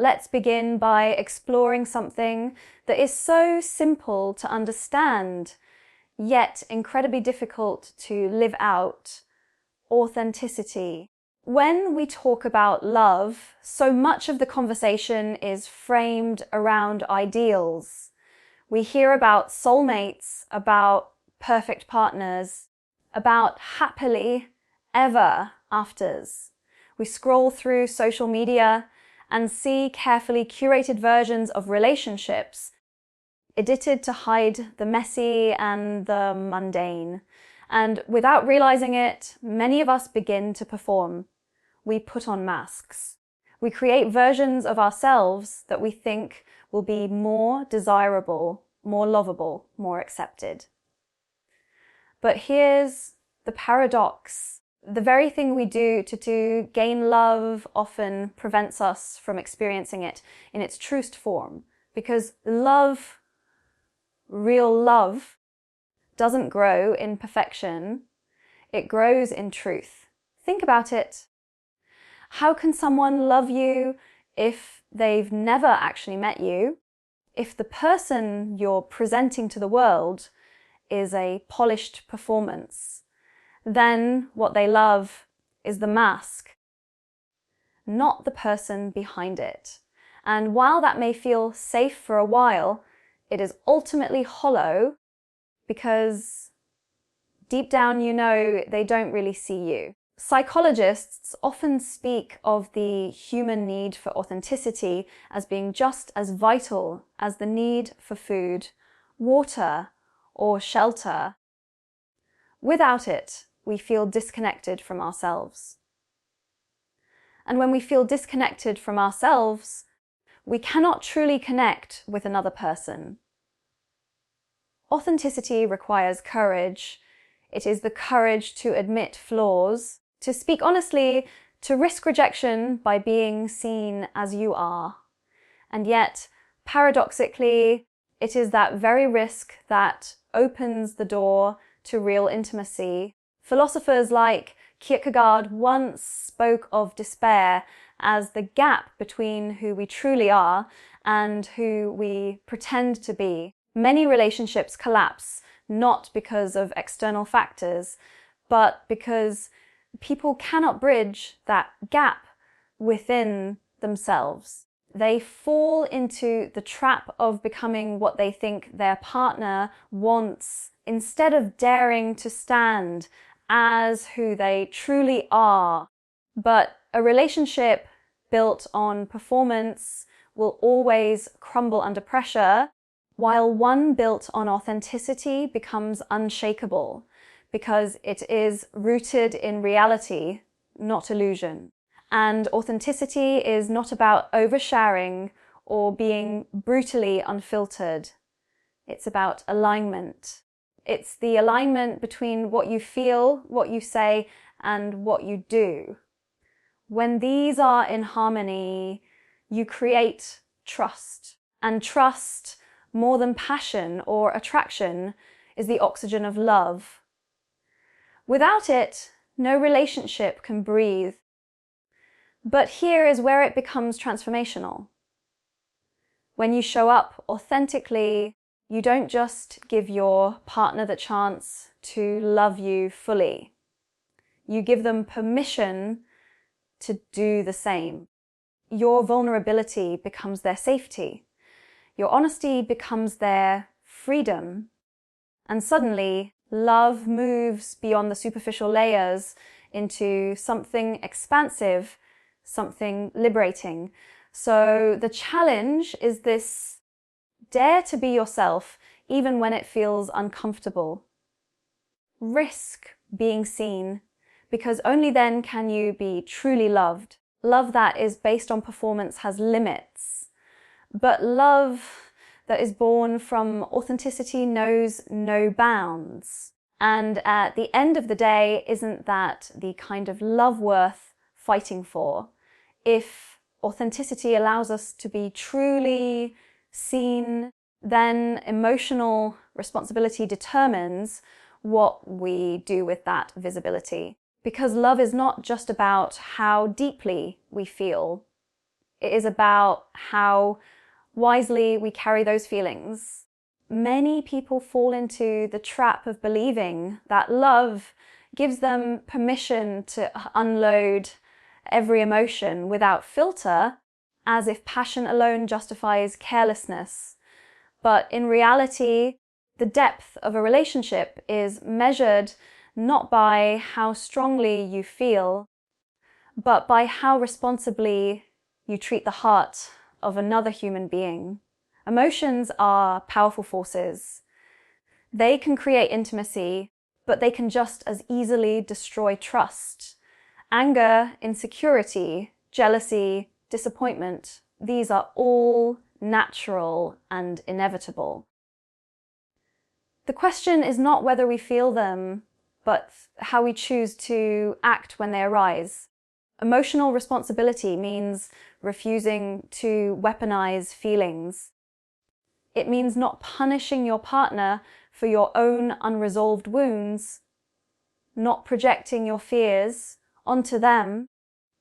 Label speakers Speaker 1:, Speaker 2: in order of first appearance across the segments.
Speaker 1: Let's begin by exploring something that is so simple to understand, yet incredibly difficult to live out: authenticity. When we talk about love, so much of the conversation is framed around ideals. We hear about soulmates, about perfect partners, about happily ever afters. We scroll through social media and see carefully curated versions of relationships, edited to hide the messy and the mundane. And without realizing it, many of us begin to perform. We put on masks. We create versions of ourselves that we think will be more desirable, more lovable, more accepted. But here's the paradox. The very thing we do to gain love often prevents us from experiencing it in its truest form. Because love, real love, doesn't grow in perfection. It grows in truth. Think about it. How can someone love you if they've never actually met you? If the person you're presenting to the world is a polished performance, then what they love is the mask, not the person behind it. And while that may feel safe for a while, it is ultimately hollow, because deep down you know they don't really see you. Psychologists often speak of the human need for authenticity as being just as vital as the need for food, water, or shelter. Without it, we feel disconnected from ourselves. And when we feel disconnected from ourselves, we cannot truly connect with another person. Authenticity requires courage. It is the courage to admit flaws, to speak honestly, to risk rejection by being seen as you are. And yet, paradoxically, it is that very risk that opens the door to real intimacy. Philosophers like Kierkegaard once spoke of despair as the gap between who we truly are and who we pretend to be. Many relationships collapse not because of external factors, but because people cannot bridge that gap within themselves. They fall into the trap of becoming what they think their partner wants, instead of daring to stand as who they truly are. But a relationship built on performance will always crumble under pressure, while one built on authenticity becomes unshakable, because it is rooted in reality, not illusion. And authenticity is not about oversharing or being brutally unfiltered. It's about alignment. It's the alignment between what you feel, what you say, and what you do. When these are in harmony, you create trust. And trust, more than passion or attraction, is the oxygen of love. Without it, no relationship can breathe. But here is where it becomes transformational. When you show up authentically, you don't just give your partner the chance to love you fully. You give them permission to do the same. Your vulnerability becomes their safety. Your honesty becomes their freedom. And suddenly, love moves beyond the superficial layers into something expansive, something liberating. So the challenge is this: dare to be yourself, even when it feels uncomfortable. Risk being seen, because only then can you be truly loved. Love that is based on performance has limits, but love that is born from authenticity knows no bounds. And at the end of the day, isn't that the kind of love worth fighting for? If authenticity allows us to be truly seen, then emotional responsibility determines what we do with that visibility. Because love is not just about how deeply we feel. It is about how wisely we carry those feelings. Many people fall into the trap of believing that love gives them permission to unload every emotion without filter, as if passion alone justifies carelessness. But in reality, the depth of a relationship is measured not by how strongly you feel, but by how responsibly you treat the heart of another human being. Emotions are powerful forces. They can create intimacy, but they can just as easily destroy trust. Anger, insecurity, jealousy, disappointment, these are all natural and inevitable. The question is not whether we feel them, but how we choose to act when they arise. Emotional responsibility means refusing to weaponize feelings. It means not punishing your partner for your own unresolved wounds, not projecting your fears onto them,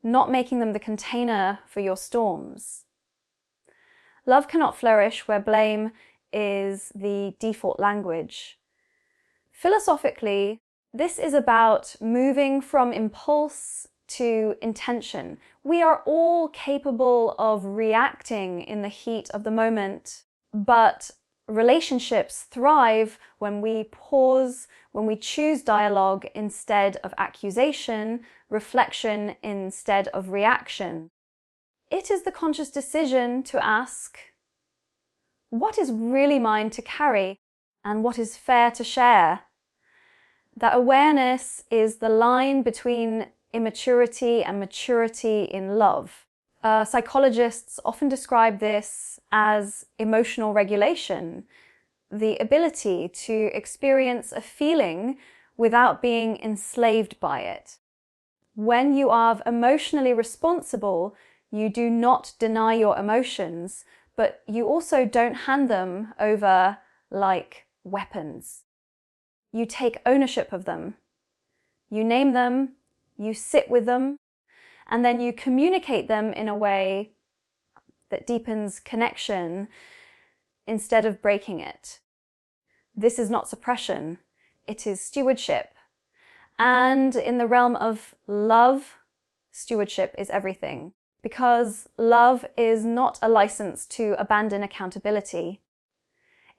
Speaker 1: not making them the container for your storms. Love cannot flourish where blame is the default language. Philosophically, this is about moving from impulse to intention. We are all capable of reacting in the heat of the moment, but relationships thrive when we pause, when we choose dialogue instead of accusation, reflection instead of reaction. It is the conscious decision to ask, what is really mine to carry and what is fair to share? That awareness is the line between immaturity and maturity in love. Psychologists often describe this as emotional regulation, the ability to experience a feeling without being enslaved by it. When you are emotionally responsible, you do not deny your emotions, but you also don't hand them over like weapons. You take ownership of them. You name them, you sit with them, and then you communicate them in a way that deepens connection instead of breaking it. This is not suppression, it is stewardship. And in the realm of love, stewardship is everything. Because love is not a license to abandon accountability.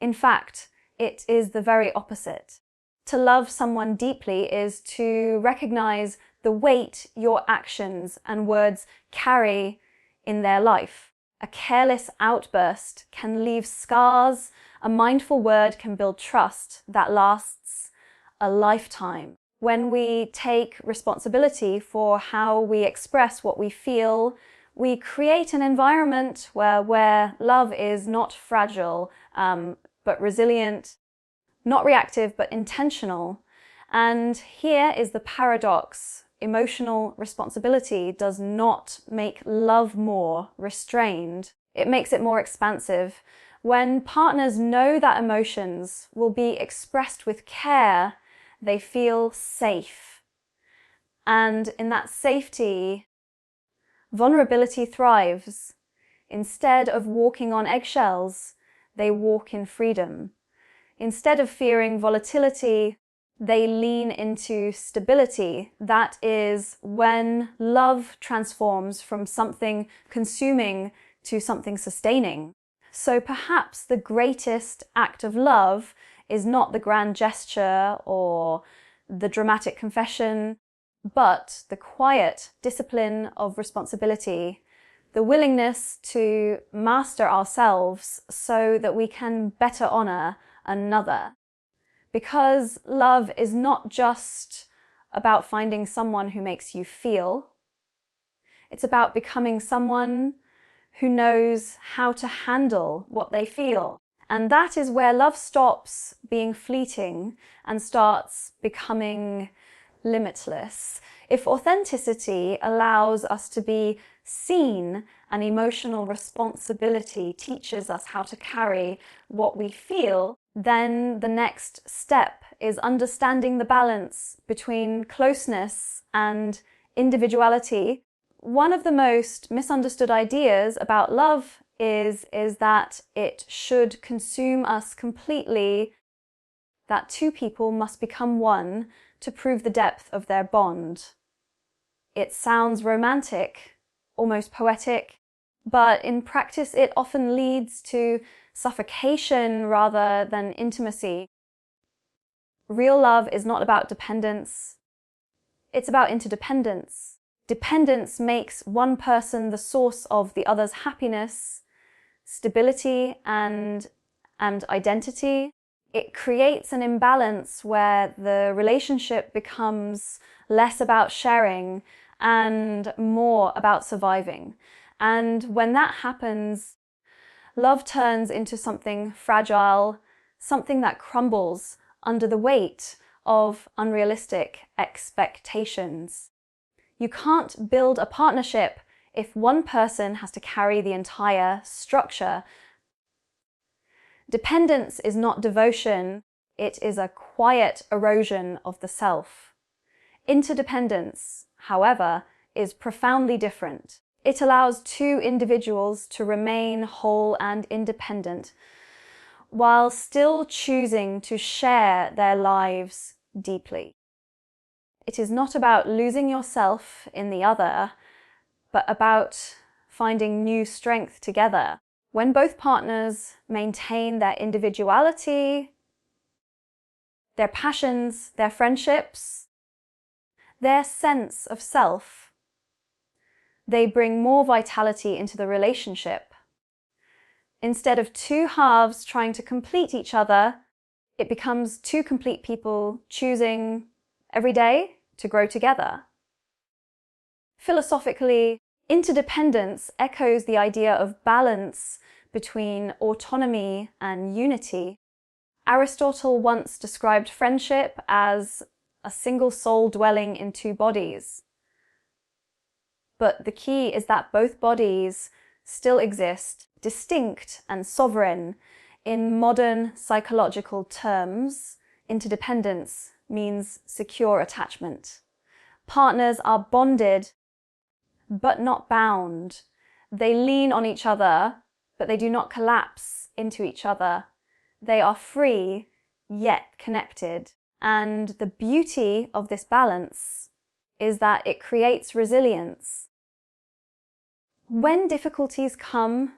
Speaker 1: In fact, it is the very opposite. To love someone deeply is to recognize the weight your actions and words carry in their life. A careless outburst can leave scars. A mindful word can build trust that lasts a lifetime. When we take responsibility for how we express what we feel, we create an environment where love is not fragile, but resilient, not reactive, but intentional. And here is the paradox. Emotional responsibility does not make love more restrained. It makes it more expansive. When partners know that emotions will be expressed with care, they feel safe. And in that safety, vulnerability thrives. Instead of walking on eggshells, they walk in freedom. Instead of fearing volatility, they lean into stability. That is when love transforms from something consuming to something sustaining. So perhaps the greatest act of love is not the grand gesture or the dramatic confession, but the quiet discipline of responsibility, the willingness to master ourselves so that we can better honor another. Because love is not just about finding someone who makes you feel. It's about becoming someone who knows how to handle what they feel. And that is where love stops being fleeting and starts becoming limitless. If authenticity allows us to be seen and emotional responsibility teaches us how to carry what we feel, then the next step is understanding the balance between closeness and individuality, one of the most misunderstood ideas about love is that it should consume us completely, that two people must become one to prove the depth of their bond. It sounds romantic, almost poetic, but in practice it often leads to suffocation rather than intimacy. Real love is not about dependence, it's about interdependence. Dependence makes one person the source of the other's happiness, stability, and identity. It creates an imbalance where the relationship becomes less about sharing and more about surviving. And when that happens, love turns into something fragile, something that crumbles under the weight of unrealistic expectations. You can't build a partnership if one person has to carry the entire structure. Dependence is not devotion, it is a quiet erosion of the self. Interdependence, however, is profoundly different. It allows two individuals to remain whole and independent while still choosing to share their lives deeply. It is not about losing yourself in the other, but about finding new strength together. When both partners maintain their individuality, their passions, their friendships, their sense of self, they bring more vitality into the relationship. Instead of two halves trying to complete each other, it becomes two complete people choosing every day to grow together. Philosophically, interdependence echoes the idea of balance between autonomy and unity. Aristotle once described friendship as a single soul dwelling in two bodies. But the key is that both bodies still exist, distinct and sovereign. In modern psychological terms, interdependence means secure attachment. Partners are bonded, but not bound. They lean on each other, but they do not collapse into each other. They are free, yet connected. And the beauty of this balance is that it creates resilience. When difficulties come,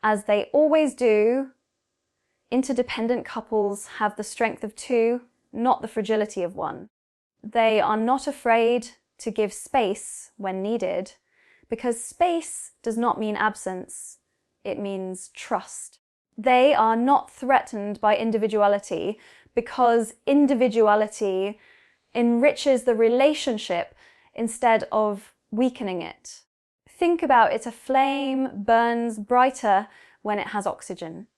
Speaker 1: as they always do, interdependent couples have the strength of two, not the fragility of one. They are not afraid to give space when needed, because space does not mean absence, it means trust. They are not threatened by individuality, because individuality enriches the relationship instead of weakening it. Think about it, a flame burns brighter when it has oxygen.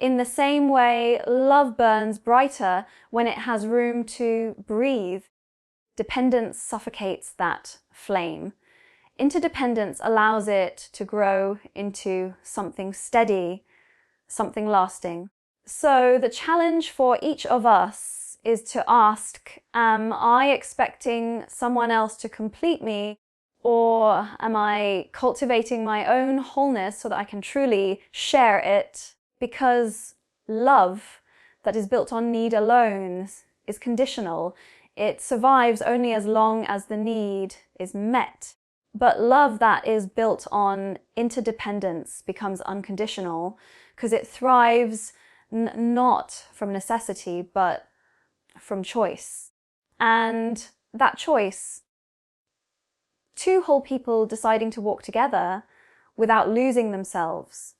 Speaker 1: In the same way, love burns brighter when it has room to breathe. Dependence suffocates that flame. Interdependence allows it to grow into something steady, something lasting. So the challenge for each of us is to ask, am I expecting someone else to complete me, or am I cultivating my own wholeness so that I can truly share it? Because love that is built on need alone is conditional. It survives only as long as the need is met. But love that is built on interdependence becomes unconditional because it thrives not from necessity, but from choice. And that choice, two whole people deciding to walk together without losing themselves,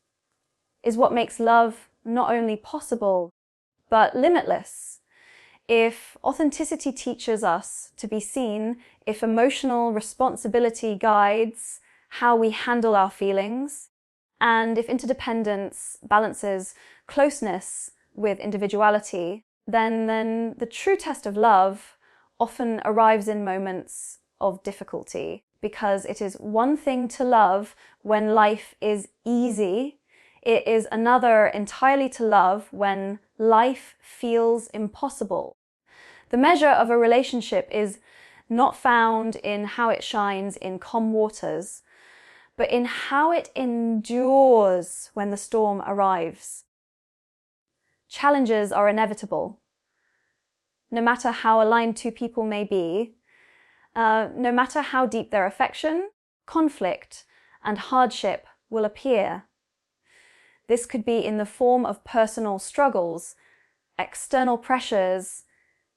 Speaker 1: is what makes love not only possible, but limitless. If authenticity teaches us to be seen, if emotional responsibility guides how we handle our feelings, and if interdependence balances closeness with individuality, then the true test of love often arrives in moments of difficulty, because it is one thing to love when life is easy. It is another entirely to love when life feels impossible. The measure of a relationship is not found in how it shines in calm waters, but in how it endures when the storm arrives. Challenges are inevitable. No matter how aligned two people may be, no matter how deep their affection, conflict and hardship will appear. This could be in the form of personal struggles, external pressures,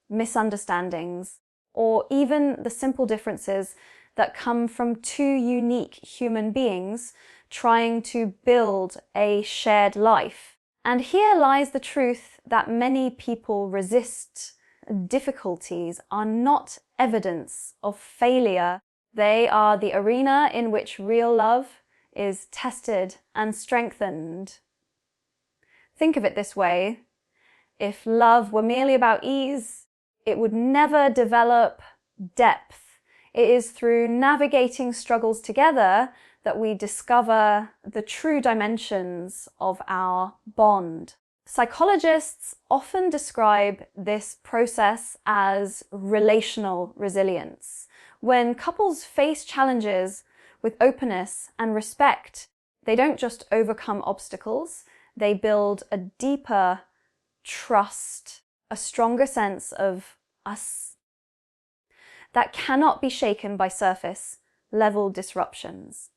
Speaker 1: misunderstandings, or even the simple differences that come from two unique human beings trying to build a shared life. And here lies the truth that many people resist. Difficulties are not evidence of failure. They are the arena in which real love is tested and strengthened. Think of it this way. If love were merely about ease, it would never develop depth. It is through navigating struggles together that we discover the true dimensions of our bond. Psychologists often describe this process as relational resilience. When couples face challenges with openness and respect, they don't just overcome obstacles, they build a deeper trust, a stronger sense of us that cannot be shaken by surface level disruptions.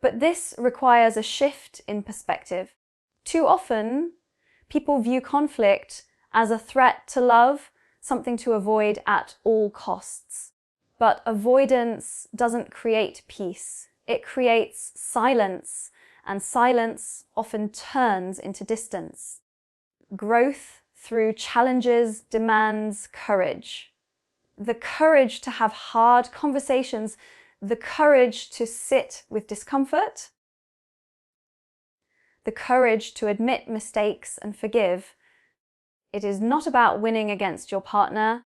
Speaker 1: But this requires a shift in perspective. Too often, people view conflict as a threat to love, something to avoid at all costs. But avoidance doesn't create peace. It creates silence, and silence often turns into distance. Growth through challenges demands courage. The courage to have hard conversations, the courage to sit with discomfort, the courage to admit mistakes and forgive. It is not about winning against your partner,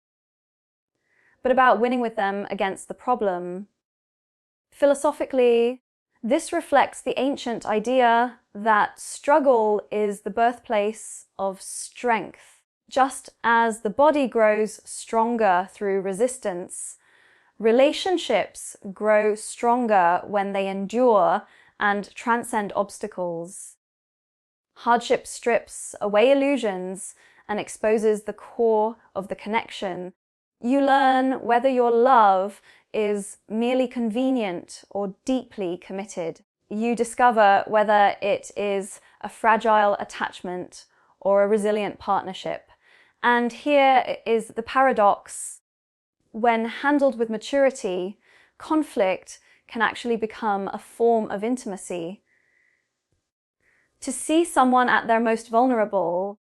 Speaker 1: but about winning with them against the problem. Philosophically, this reflects the ancient idea that struggle is the birthplace of strength. Just as the body grows stronger through resistance, relationships grow stronger when they endure and transcend obstacles. Hardship strips away illusions and exposes the core of the connection. You learn whether your love is merely convenient or deeply committed. You discover whether it is a fragile attachment or a resilient partnership. And here is the paradox. When handled with maturity, conflict can actually become a form of intimacy. To see someone at their most vulnerable,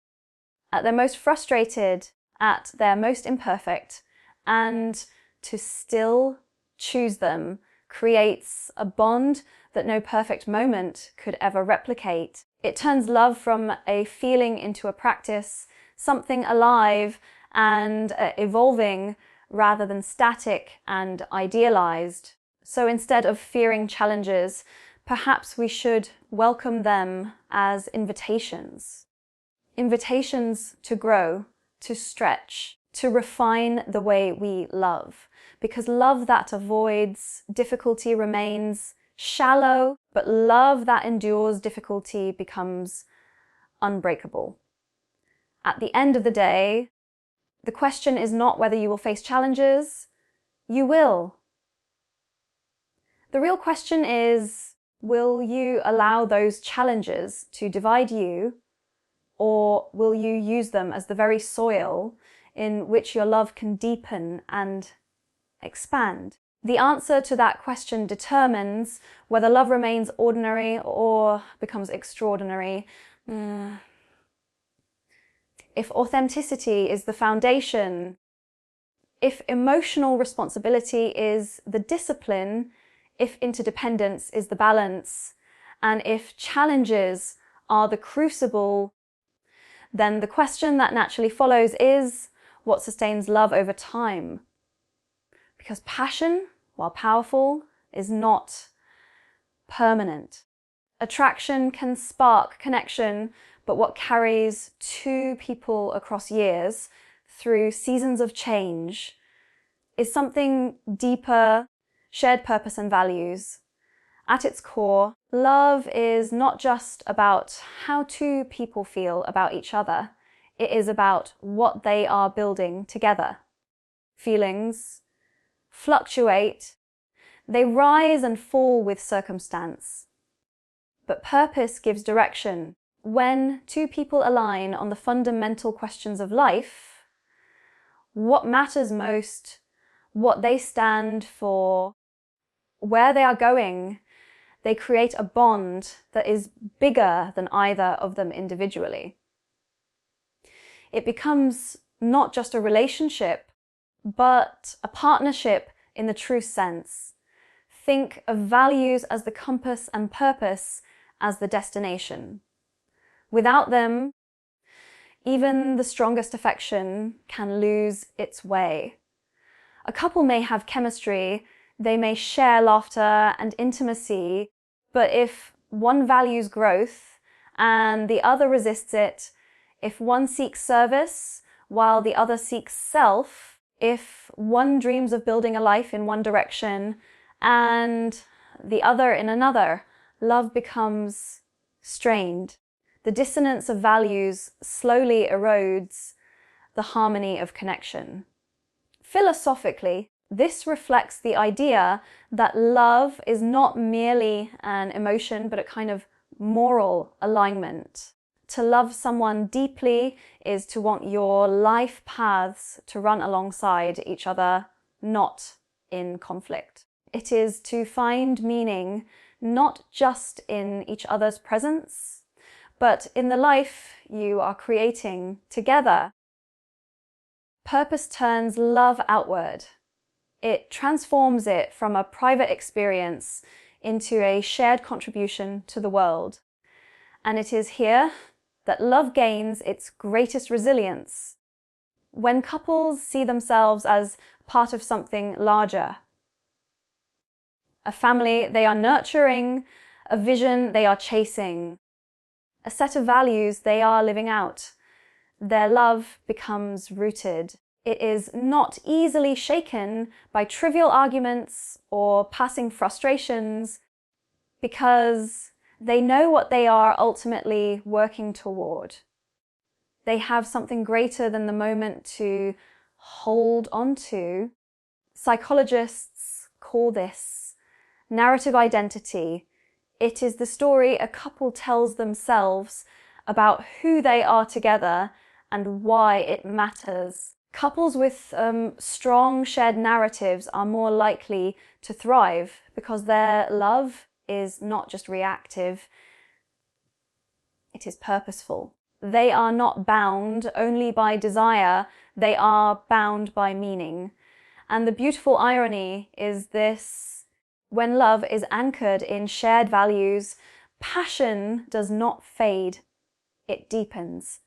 Speaker 1: at their most frustrated, at their most imperfect, and to still choose them creates a bond that no perfect moment could ever replicate. It turns love from a feeling into a practice, something alive and evolving rather than static and idealized. So instead of fearing challenges, perhaps we should welcome them as invitations. Invitations to grow, to stretch, to refine the way we love. Because love that avoids difficulty remains shallow, but love that endures difficulty becomes unbreakable. At the end of the day, the question is not whether you will face challenges. You will. The real question is, will you allow those challenges to divide you, or will you use them as the very soil in which your love can deepen and expand? The answer to that question determines whether love remains ordinary or becomes extraordinary. If authenticity is the foundation, if emotional responsibility is the discipline, if interdependence is the balance, and if challenges are the crucible, then the question that naturally follows is, what sustains love over time? Because passion, while powerful, is not permanent. Attraction can spark connection, but what carries two people across years through seasons of change is something deeper, shared purpose and values. At its core, love is not just about how two people feel about each other. It is about what they are building together. Feelings fluctuate. They rise and fall with circumstance. But purpose gives direction. When two people align on the fundamental questions of life, what matters most, what they stand for, where they are going, they create a bond that is bigger than either of them individually. It becomes not just a relationship, but a partnership in the true sense. Think of values as the compass and purpose as the destination. Without them, even the strongest affection can lose its way. A couple may have chemistry, they may share laughter and intimacy, but if one values growth and the other resists it, if one seeks service while the other seeks self, if one dreams of building a life in one direction and the other in another, love becomes strained. The dissonance of values slowly erodes the harmony of connection. Philosophically, this reflects the idea that love is not merely an emotion, but a kind of moral alignment. To love someone deeply is to want your life paths to run alongside each other, not in conflict. It is to find meaning not just in each other's presence, but in the life you are creating together. Purpose turns love outward. It transforms it from a private experience into a shared contribution to the world. And it is here that love gains its greatest resilience. When couples see themselves as part of something larger, a family they are nurturing, a vision they are chasing, a set of values they are living out, their love becomes rooted. It is not easily shaken by trivial arguments or passing frustrations because they know what they are ultimately working toward. They have something greater than the moment to hold on to. Psychologists call this narrative identity. It is the story a couple tells themselves about who they are together and why it matters. Couples with strong shared narratives are more likely to thrive because their love is not just reactive, it is purposeful. They are not bound only by desire, they are bound by meaning. And the beautiful irony is this: when love is anchored in shared values, passion does not fade, it deepens.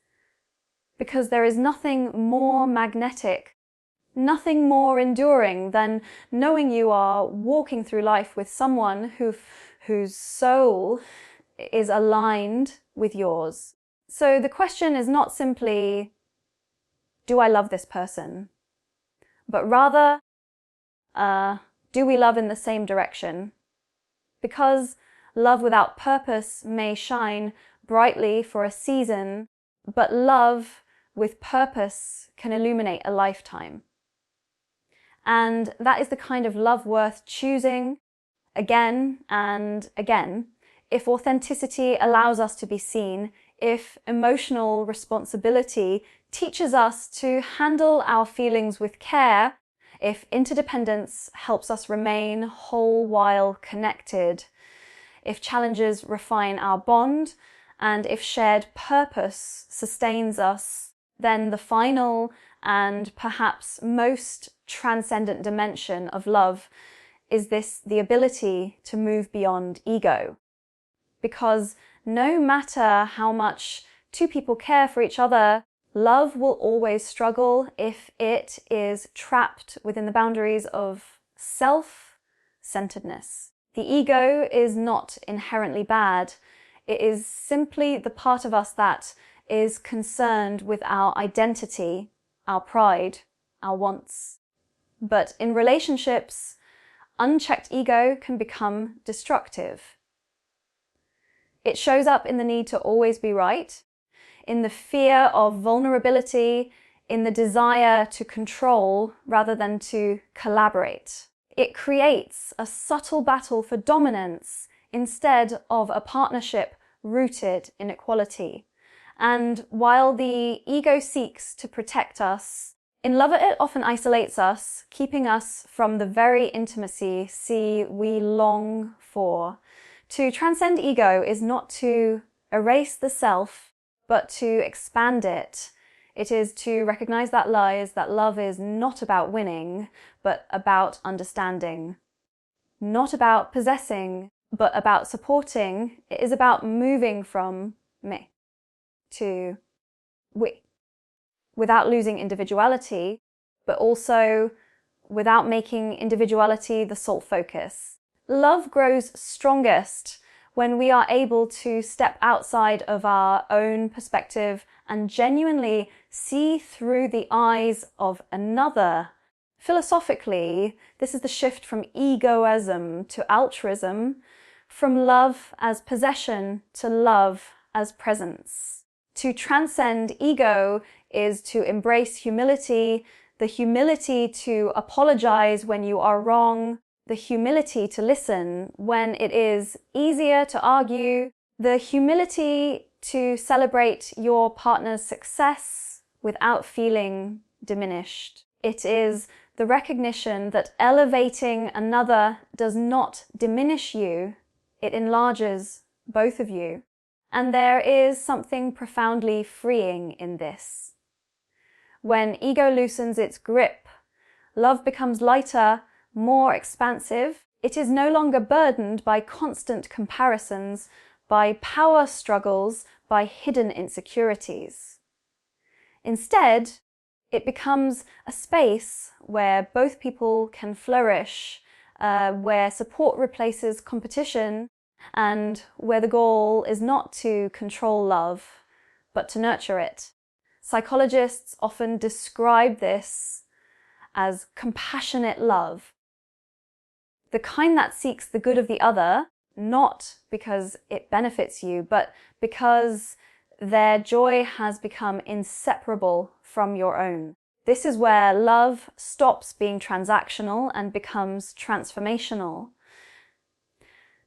Speaker 1: Because there is nothing more magnetic, nothing more enduring than knowing you are walking through life with someone whose soul is aligned with yours. So the question is not simply, do I love this person? But rather, do we love in the same direction? Because love without purpose may shine brightly for a season, but love with purpose can illuminate a lifetime. And that is the kind of love worth choosing again and again. If authenticity allows us to be seen, if emotional responsibility teaches us to handle our feelings with care, if interdependence helps us remain whole while connected, if challenges refine our bond, and if shared purpose sustains us, then the final and perhaps most transcendent dimension of love is the ability to move beyond ego. Because no matter how much two people care for each other, love will always struggle if it is trapped within the boundaries of self-centeredness. The ego is not inherently bad. It is simply the part of us that is concerned with our identity, our pride, our wants. But in relationships, unchecked ego can become destructive. It shows up in the need to always be right, in the fear of vulnerability, in the desire to control rather than to collaborate. It creates a subtle battle for dominance instead of a partnership rooted in equality. And while the ego seeks to protect us, in love it often isolates us, keeping us from the very intimacy we long for. To transcend ego is not to erase the self, but to expand it. It is to recognize that love is not about winning, but about understanding. Not about possessing, but about supporting. It is about moving from me to we, without losing individuality, but also without making individuality the sole focus. Love grows strongest when we are able to step outside of our own perspective and genuinely see through the eyes of another. Philosophically, this is the shift from egoism to altruism, from love as possession to love as presence. To transcend ego is to embrace humility, the humility to apologize when you are wrong, the humility to listen when it is easier to argue, the humility to celebrate your partner's success without feeling diminished. It is the recognition that elevating another does not diminish you, it enlarges both of you. And there is something profoundly freeing in this. When ego loosens its grip, love becomes lighter, more expansive. It is no longer burdened by constant comparisons, by power struggles, by hidden insecurities. Instead, it becomes a space where both people can flourish, where support replaces competition, and where the goal is not to control love, but to nurture it. Psychologists often describe this as compassionate love, the kind that seeks the good of the other, not because it benefits you, but because their joy has become inseparable from your own. This is where love stops being transactional and becomes transformational.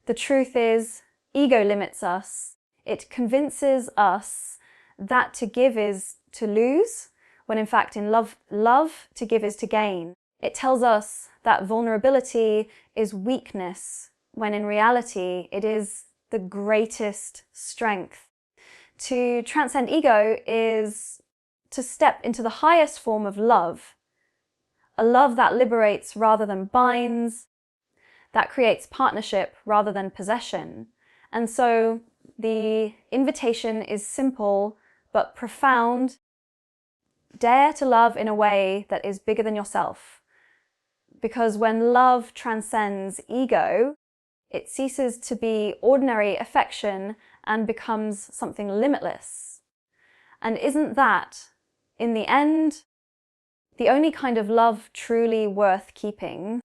Speaker 1: The truth is, ego limits us. It convinces us that to give is to lose, when in fact in love to give is to gain. It tells us that vulnerability is weakness, when in reality it is the greatest strength. To transcend ego is to step into the highest form of love, a love that liberates rather than binds, that creates partnership rather than possession. And so the invitation is simple but profound. Dare to love in a way that is bigger than yourself. Because when love transcends ego, it ceases to be ordinary affection and becomes something limitless. And isn't that, in the end, the only kind of love truly worth keeping?